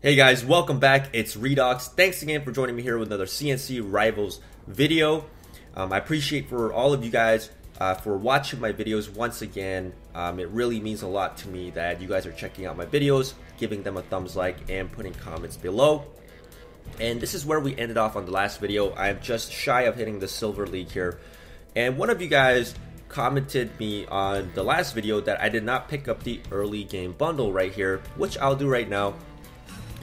Hey guys, welcome back. It's Redox. Thanks again for joining me here with another CNC Rivals video. I appreciate for all of you guys for watching my videos once again. It really means a lot to me that you guys are checking out my videos, giving them a thumbs like, and putting comments below. And this is where we ended off on the last video. I'm just shy of hitting the Silver League here. And one of you guys commented me on the last video that I did not pick up the early game bundle right here, which I'll do right now.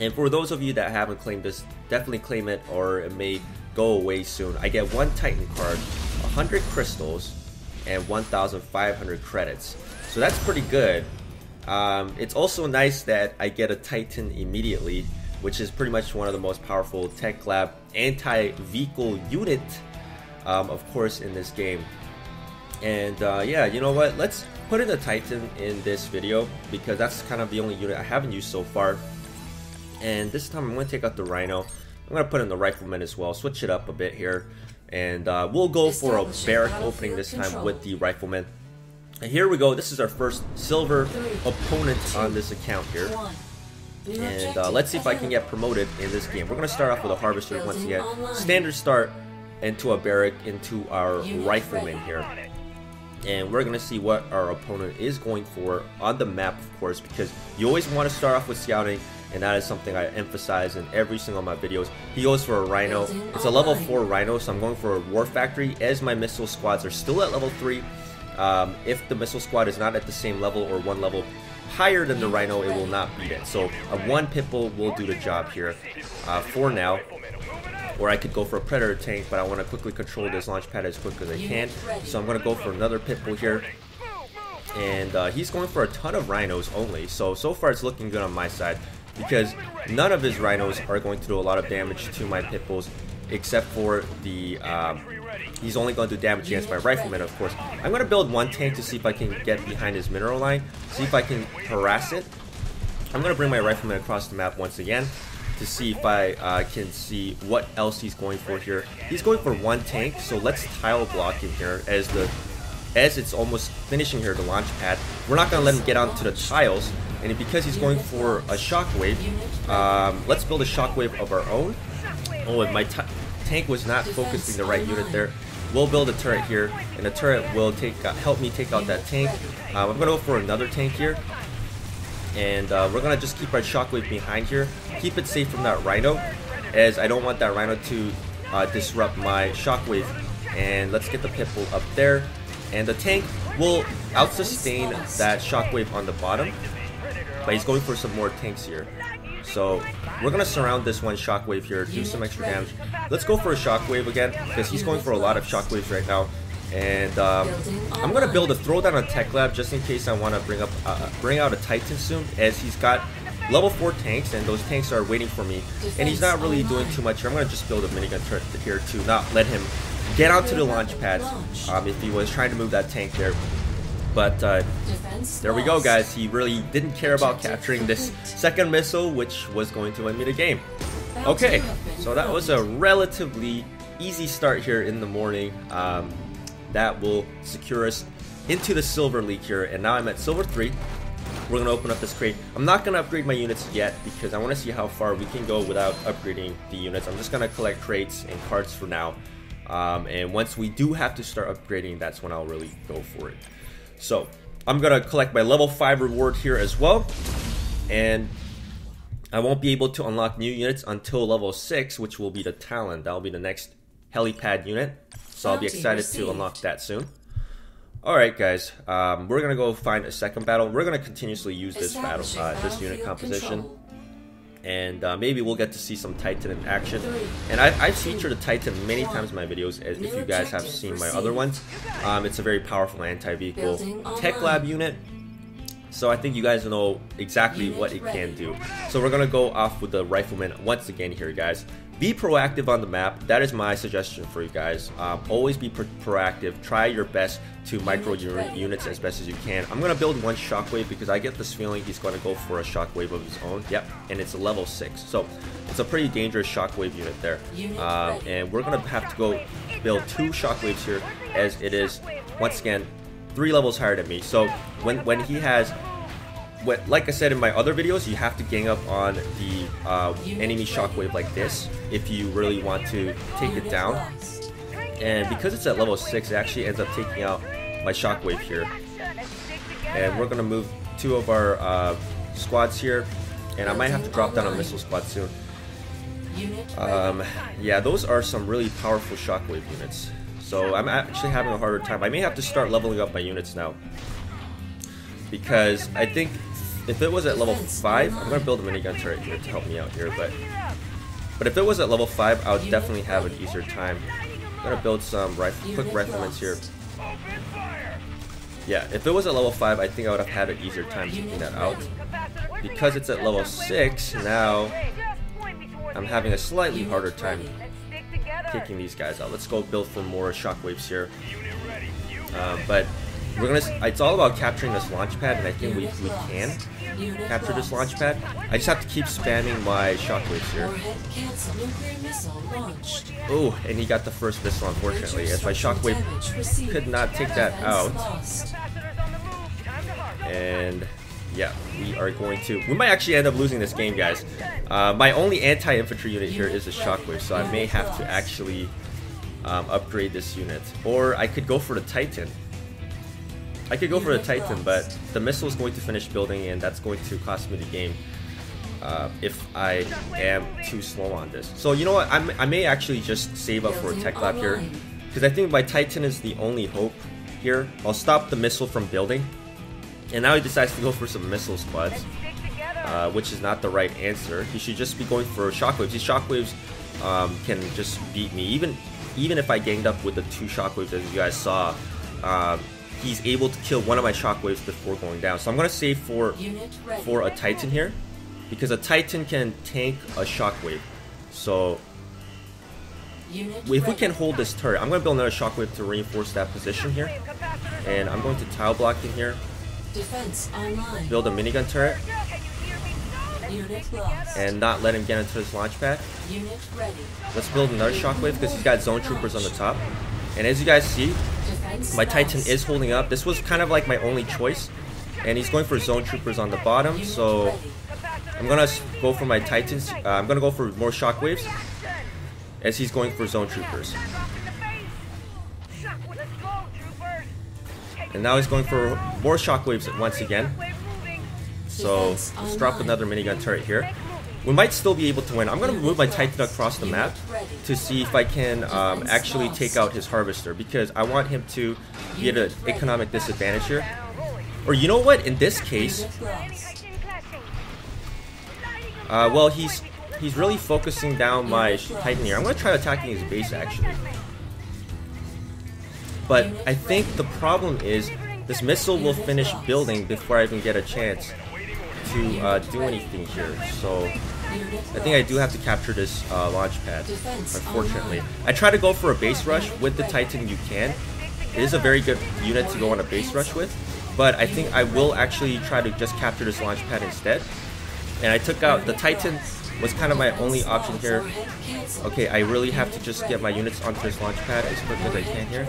And for those of you that haven't claimed this, definitely claim it or it may go away soon. I get 1 Titan card, 100 crystals, and 1,500 credits. So that's pretty good. It's also nice that I get a Titan immediately, which is pretty much one of the most powerful Tech Lab anti-vehicle unit, of course, in this game. And yeah, you know what? Let's put in a Titan in this video because that's kind of the only unit I haven't used so far. And this time I'm going to take out the Rhino. I'm going to put in the Rifleman as well, switch it up a bit here. And we'll go for a Barrack opening this time with the Rifleman. And here we go. This is our first silver opponent on this account here. And let's see if I can get promoted in this game. We're going to start off with a Harvester once again. Standard start into a Barrack into our Rifleman here. And we're going to see what our opponent is going for on the map, of course, because you always want to start off with scouting. And that is something I emphasize in every single one of my videos. He goes for a Rhino. It's a level 4 Rhino, so I'm going for a War Factory as my missile squads are still at level 3. If the missile squad is not at the same level or one level higher than the Rhino, it will not beat it. So a 1 Pitbull will do the job here for now. Or I could go for a Predator tank, but I want to quickly control this launch pad as quick as I can. So I'm going to go for another Pitbull here. And he's going for a ton of Rhinos only. So far it's looking good on my side, because none of his Rhinos are going to do a lot of damage to my Pitbulls, except for the, he's only going to do damage against my Rifleman, of course. I'm going to build 1 tank to see if I can get behind his mineral line, see if I can harass it. I'm going to bring my Rifleman across the map once again to see if I can see what else he's going for here. He's going for 1 tank, so let's tile block him here as it's almost finishing here, the launch pad. We're not going to let him get onto the tiles. And because he's going for a Shockwave, let's build a Shockwave of our own. Oh, and my tank was not focusing the right unit there. We'll build a turret here, and the turret will help me take out that tank. I'm going to go for another tank here. And we're going to just keep our Shockwave behind here. Keep it safe from that Rhino, as I don't want that Rhino to disrupt my Shockwave. And let's get the Pitbull up there. And the tank will out-sustain that Shockwave on the bottom. But he's going for some more tanks here. So we're going to surround this 1 Shockwave here, do some extra damage. Let's go for a Shockwave again, because he's going for a lot of Shockwaves right now. And I'm going to build a Throwdown on Tech Lab just in case I want to bring out a Titan soon, as he's got level 4 tanks, and those tanks are waiting for me. And he's not really doing too much here. I'm going to just build a minigun turret here to not let him get onto the launch pads if he was trying to move that tank there. But there we go, guys. He really didn't care about capturing this second missile, which was going to win me the game. Okay, so that was a relatively easy start here in the morning. That will secure us into the Silver League here. And now I'm at Silver 3. We're going to open up this crate. I'm not going to upgrade my units yet because I want to see how far we can go without upgrading the units. I'm just going to collect crates and cards for now. And once we do have to start upgrading, that's when I'll really go for it. So I'm going to collect my level 5 reward here as well. And I won't be able to unlock new units until level 6, which will be the Talon. That'll be the next helipad unit. So I'll be excited to unlock that soon. Alright guys, we're going to go find a second battle. We're going to continuously use this battle, this unit composition. And maybe we'll get to see some Titan in action. And I've featured a Titan many times in my videos, as if you guys have seen my other ones. It's a very powerful anti-vehicle Tech Lab unit. So I think you guys know exactly what it can do. So we're going to go off with the Rifleman once again here, guys. Be proactive on the map. That is my suggestion for you guys. Always be proactive. Try your best to micro units as best as you can. I'm going to build 1 Shockwave because I get this feeling he's going to go for a Shockwave of his own. Yep, and it's a level 6. So it's a pretty dangerous Shockwave unit there. And we're going to have to go build 2 Shockwaves here, as it is, once again, 3 levels higher than me. So when he has like I said in my other videos, you have to gang up on the enemy shockwave like this if you really want to take it down. And because it's at level 6, it actually ends up taking out my shockwave here. And we're gonna move 2 of our squads here, and I might have to drop down a missile squad soon. Yeah, those are some really powerful shockwave units. So I'm actually having a harder time. I may have to start leveling up my units now, because I think if it was at level 5, I'm gonna build a minigun turret here to help me out here. But if it was at level 5, I would definitely have an easier time. I'm gonna build some quick riflemen here. Yeah, if it was at level 5, I think I would have had an easier time taking that out. Because it's at level 6 now, I'm having a slightly harder time taking these guys out. Let's go build for more shockwaves here. But we're gonna. It's all about capturing this launch pad, and I think we can capture this launch pad. I just have to keep spamming my shockwaves here. Oh, and he got the first missile, unfortunately, as my shockwave could not take that out. And yeah, we are going to. We might actually end up losing this game, guys. My only anti-infantry unit here is a shockwave, so I may have to actually upgrade this unit, or I could go for the Titan. I could go for the Titan, but the missile is going to finish building, and that's going to cost me the game if I am too slow on this. So you know what? I may actually just save up for a tech lab here, because I think my Titan is the only hope here. I'll stop the missile from building, and now he decides to go for some missile squads, which is not the right answer. He should just be going for shockwaves. These shockwaves can just beat me, even if I ganged up with the 2 shockwaves, as you guys saw. He's able to kill one of my shockwaves before going down. So I'm gonna save for a Titan here, because a Titan can tank a shockwave. So if we can hold this turret, I'm gonna build another shockwave to reinforce that position here, and I'm going to tile block in here. Build a minigun turret and not let him get into his launch pad. Let's build another shockwave because he's got zone troopers on the top. And as you guys see, my Titan is holding up. This was kind of like my only choice, and he's going for zone troopers on the bottom. So I'm gonna go for my Titans. I'm gonna go for more shockwaves as he's going for zone troopers. And now he's going for more shockwaves once again. So let's drop another minigun turret here. We might still be able to win. I'm going to move my Titan across the map to see if I can actually take out his harvester, because I want him to get an economic disadvantage here. Or you know what? In this case, well, he's really focusing down my Titan here. I'm going to try attacking his base actually. But I think the problem is this missile will finish building before I even get a chance to do anything here. So I think I do have to capture this launch pad, unfortunately. I try to go for a base rush with the Titan. You can. It is a very good unit to go on a base rush with, but I think I will actually try to just capture this launch pad instead. And I took out the Titan, was kind of my only option here. Okay, I really have to just get my units onto this launch pad as quick as I can here.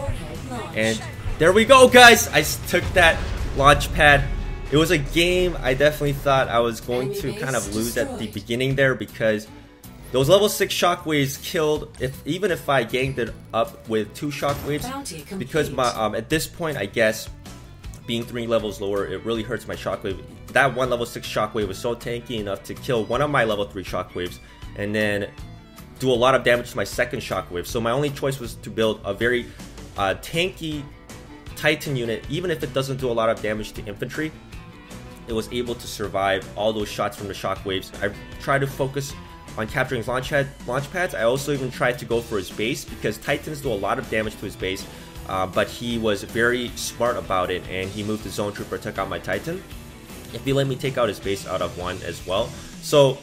And there we go, guys! I took that launch pad. It was a game I definitely thought I was going to kind of lose at the beginning there, because those level 6 shockwaves killed, even if I ganged it up with 2 shockwaves, because my, at this point, I guess, being 3 levels lower, it really hurts my shockwave. That one level 6 shockwave was so tanky enough to kill one of my level 3 shockwaves, and then do a lot of damage to my second shockwave. So my only choice was to build a very tanky Titan unit. Even if it doesn't do a lot of damage to infantry, it was able to survive all those shots from the shockwaves. I tried to focus on capturing his launch pads. I also even tried to go for his base, because Titans do a lot of damage to his base, but he was very smart about it, and he moved the zone trooper, took out my Titan. If he let me take out his base out of 1 as well. So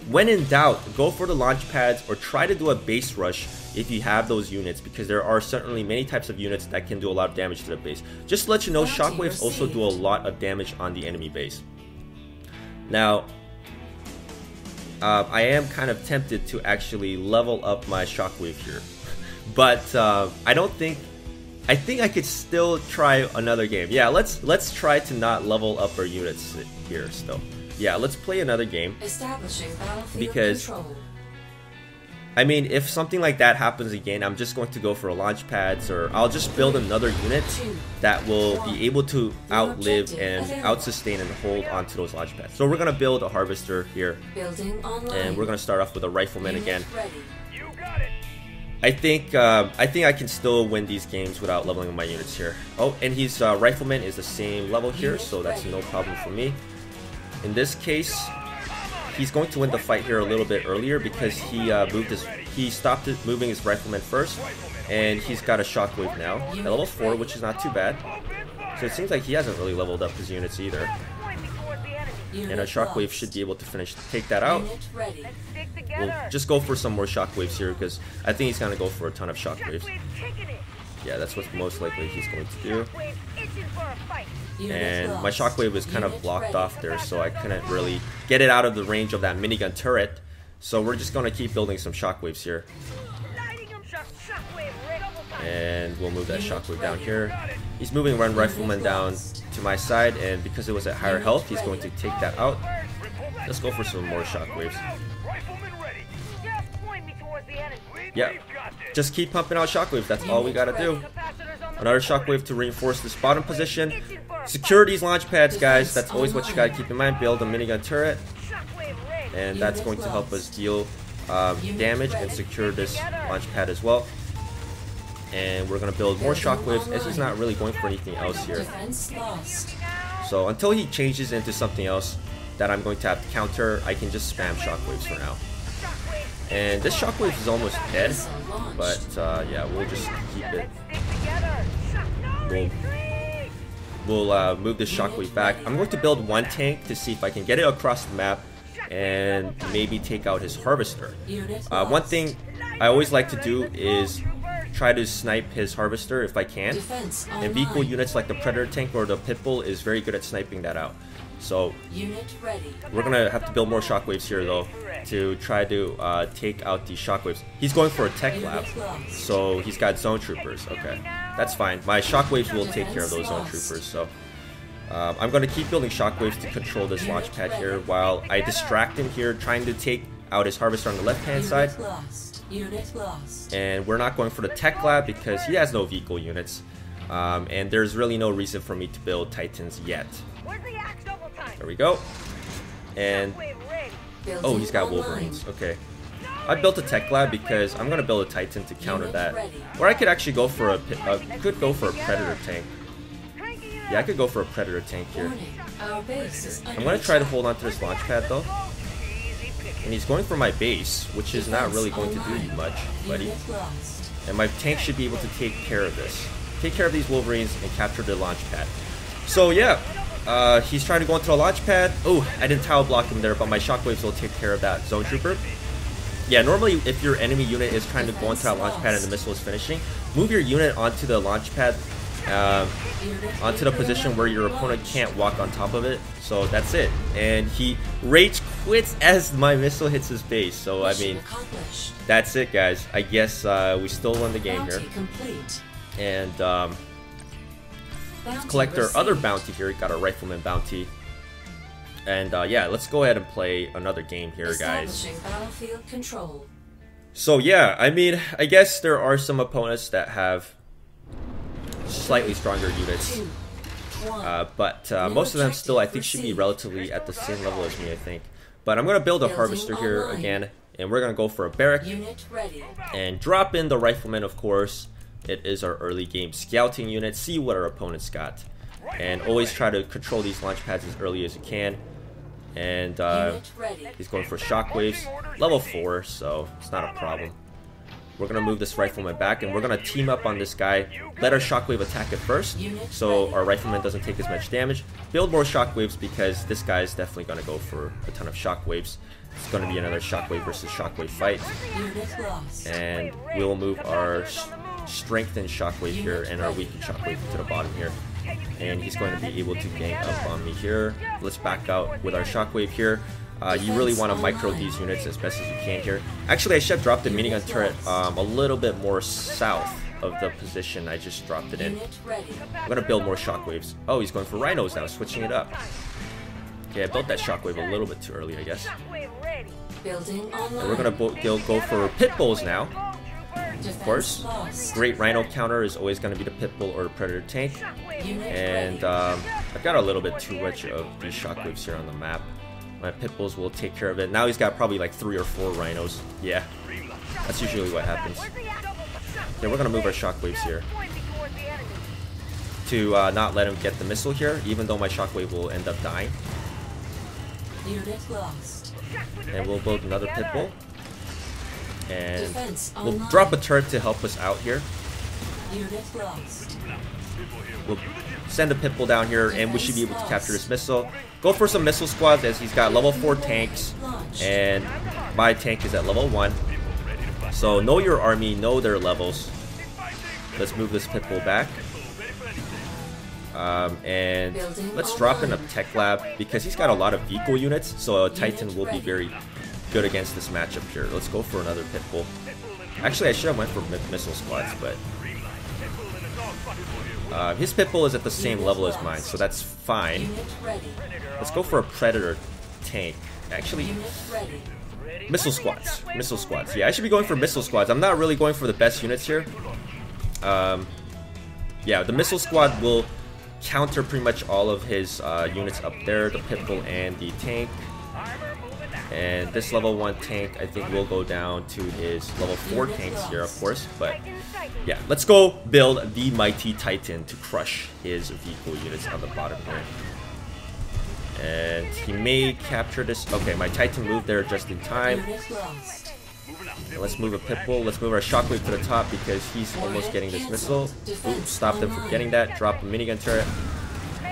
when in doubt, go for the launch pads or try to do a base rush if you have those units, because there are certainly many types of units that can do a lot of damage to the base. Just to let you know, shockwaves also do a lot of damage on the enemy base. Now, I am kind of tempted to actually level up my shockwave here, but I don't think I think I could still try another game. Yeah, let's try to not level up our units here still. Yeah, let's play another game. Establishing battlefield Because control. I mean, if something like that happens again, I'm just going to go for launch pads, or I'll just build another unit that will be able to outlive and out-sustain and hold onto those launch pads. So we're going to build a harvester here, Building online. and we're going to start off with a rifleman again. Ready. You got it. I think I can still win these games without leveling up my units here. Oh, and his rifleman is the same level here, so that's no problem for me. In this case, he's going to win the fight here a little bit earlier because he stopped moving his rifleman first, and he's got a shockwave now at level 4, which is not too bad. So it seems like he hasn't really leveled up his units either. And a shockwave should be able to take that out. Unit ready. We'll just go for some more shockwaves here because I think he's going to go for a ton of shockwaves. Yeah, that's what most likely he's going to do. Unit And lost. my shockwave was kind of Unit blocked ready. off there, so I couldn't really get it out of the range of that minigun turret. So we're just going to keep building some shockwaves here. And we'll move that shockwave down here. He's moving one rifleman down to my side, and because it was at higher health, he's going to take that out. Let's go for some more shockwaves. Yeah, just keep pumping out shockwaves. That's all we gotta do. Another shockwave to reinforce this bottom position. Secure these launch pads, guys. That's always what you gotta keep in mind. Build a minigun turret, and that's going to help us deal damage and secure this launch pad as well. And we're gonna build more shockwaves as he's not really going for anything else here. Defense lost. So until he changes into something else that I'm going to have to counter, I can just spam shockwaves for now. And this shockwave is almost dead, but yeah, we'll just keep it. We'll move this shockwave back. I'm going to build one tank to see if I can get it across the map and maybe take out his harvester. Unit One lost. thing I always like to do is try to snipe his harvester if I can. Defense And vehicle online. units like the Predator tank or the Pitbull is very good at sniping that out. So Unit ready. we're gonna have to build more shockwaves here though to try to take out these shockwaves. He's going for a tech lab, so he's got zone troopers. Okay, that's fine. My shockwaves will take care of those zone troopers. So I'm gonna keep building shockwaves to control this launch pad here while I distract him here, trying to take out his harvester on the left-hand side. Unit lost. Unit lost. And we're not going for the tech lab because he has no vehicle units, and there's really no reason for me to build Titans yet. There we go. And oh, he's got Wolverines. Okay, I built a tech lab because I'm gonna build a Titan to counter that. Or I could actually go for a Predator tank. Yeah, I could go for a Predator tank here. Warning. Our base is I'm gonna try to hold on to this launch pad though. And he's going for my base, which is not really going to do much, buddy. Unit lost. And my tank should be able to take care of this. Take care of these Wolverines and capture the launch pad. So yeah, he's trying to go into the launch pad. Oh, I didn't tile block him there, but my shockwaves will take care of that zone trooper. Yeah, normally if your enemy unit is trying to go into that launch pad and the missile is finishing, move your unit onto the launch pad, onto the position where your opponent can't walk on top of it. So that's it. And he rage quits as my missile hits his base. So I mean, Accomplished. that's it, guys. I guess we still won the game here. Bounty complete. And Bounty collect our received. other bounty here. Got our rifleman bounty. And yeah, let's go ahead and play another game here, guys. Establishing battlefield control. So yeah, I mean, I guess there are some opponents that have slightly stronger units. 2, 1. But most of them still, I think, should be relatively at the same level as me, I think. But I'm going to build a harvester here again, and we're going to go for a barrack Unit ready. and drop in the rifleman, of course. It is our early game scouting unit. See what our opponents got. And always try to control these launch pads as early as you can. And Unit ready. he's going for shockwaves. Level 4, so it's not a problem. We're going to move this rifleman back, and we're going to team up on this guy. Let our shockwave attack it first, so our rifleman doesn't take as much damage. Build more shockwaves because this guy is definitely going to go for a ton of shockwaves. It's going to be another shockwave versus shockwave fight. Unit lost. And we'll move our strengthened shockwave here and our weakened shockwave to the bottom here. And he's going to be able to gang up on me here. Let's back out with our shockwave here. You really want to micro these units as best as you can here. Actually, I should have dropped the minigun turret a little bit more south of the position I just dropped it in. Unit ready. I'm gonna build more shockwaves. Oh, he's going for rhinos now, switching it up. Okay, I built that shockwave a little bit too early, I guess. Building online. And we're gonna go for pit bulls now. Defense Of course, lost. great rhino counter is always gonna be the pit bull or the predator tank. Unit And ready. I've got a little bit too much of these shockwaves here on the map. My pit bulls will take care of it. Now he's got probably like 3 or 4 rhinos. Yeah, that's usually what happens. Okay, we're gonna move our shockwaves here to not let him get the missile here, even though my shockwave will end up dying. Unit lost. And we'll build another pit bull. And Defense we'll online. drop a turret to help us out here. Unit lost. We'll send a pit bull down here, and we should be able to capture this missile. Go for some missile squads, as he's got level 4 tanks, and my tank is at level 1. So know your army, know their levels. Let's move this pit bull back. And let's drop in a tech lab, because he's got a lot of vehicle units, so a Titan will be very good against this matchup here. Let's go for another pit bull. Actually, I should have went for missile squads, but his pit bull is at the same level as mine, so that's fine. Unit ready. Let's go for a predator tank. Actually, Unit ready. missile squads. Missile squads. Yeah, I should be going for missile squads. I'm not really going for the best units here. Yeah, the missile squad will counter pretty much all of his units up there, the pit bull and the tank. And this level 1 tank, I think, will go down to his level 4 tanks here, of course. But yeah, let's go build the mighty Titan to crush his vehicle units on the bottom here. And he may capture this. Okay, my Titan moved there just in time. Unit lost. And let's move a pit bull. Let's move our shockwave to the top, because he's almost getting this missile. Oops, stopped him from getting that. Drop a minigun turret.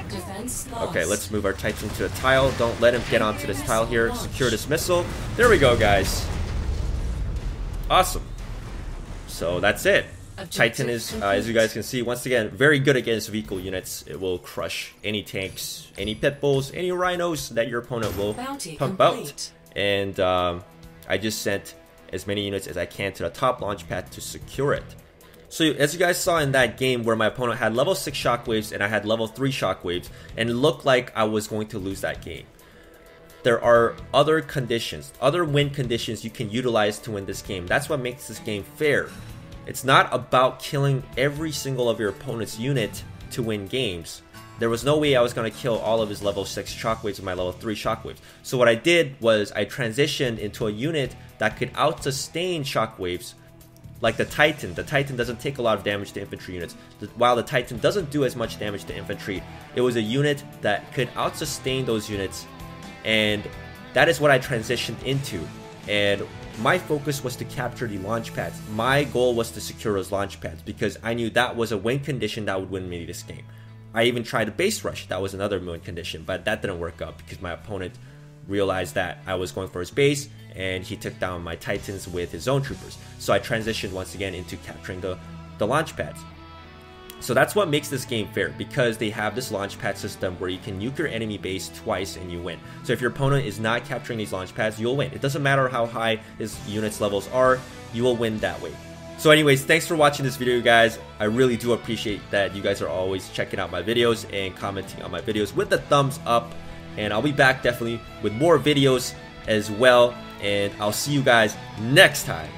Defense lost. Okay, let's move our Titan to the tile. Don't let him get onto this tile here. Secure this missile. There we go, guys. Awesome. So that's it. Titan is, as you guys can see, once again, very good against vehicle units. It will crush any tanks, any pit bulls, any rhinos that your opponent will Bounty pump complete. out. And I just sent as many units as I can to the top launch pad to secure it. So as you guys saw in that game where my opponent had level 6 shockwaves and I had level 3 shockwaves, and it looked like I was going to lose that game, there are other conditions, other win conditions you can utilize to win this game. That's what makes this game fair. It's not about killing every single of your opponent's unit to win games. There was no way I was going to kill all of his level 6 shockwaves with my level 3 shockwaves. So what I did was I transitioned into a unit that could out-sustain shockwaves, like the Titan. The Titan doesn't take a lot of damage to infantry units. While the Titan doesn't do as much damage to infantry, it was a unit that could out-sustain those units, and that is what I transitioned into. And my focus was to capture the launch pads. My goal was to secure those launch pads, because I knew that was a win condition that would win me this game. I even tried a base rush. That was another win condition, but that didn't work out because my opponent realized that I was going for his base, and he took down my Titans with his zone troopers. So I transitioned once again into capturing the launch pads. So that's what makes this game fair, because they have this launch pad system where you can nuke your enemy base twice and you win. So if your opponent is not capturing these launch pads, you'll win. It doesn't matter how high his units levels are, you will win that way. So anyways, thanks for watching this video, guys. I really do appreciate that you guys are always checking out my videos and commenting on my videos with the thumbs up. And I'll be back definitely with more videos as well. And I'll see you guys next time.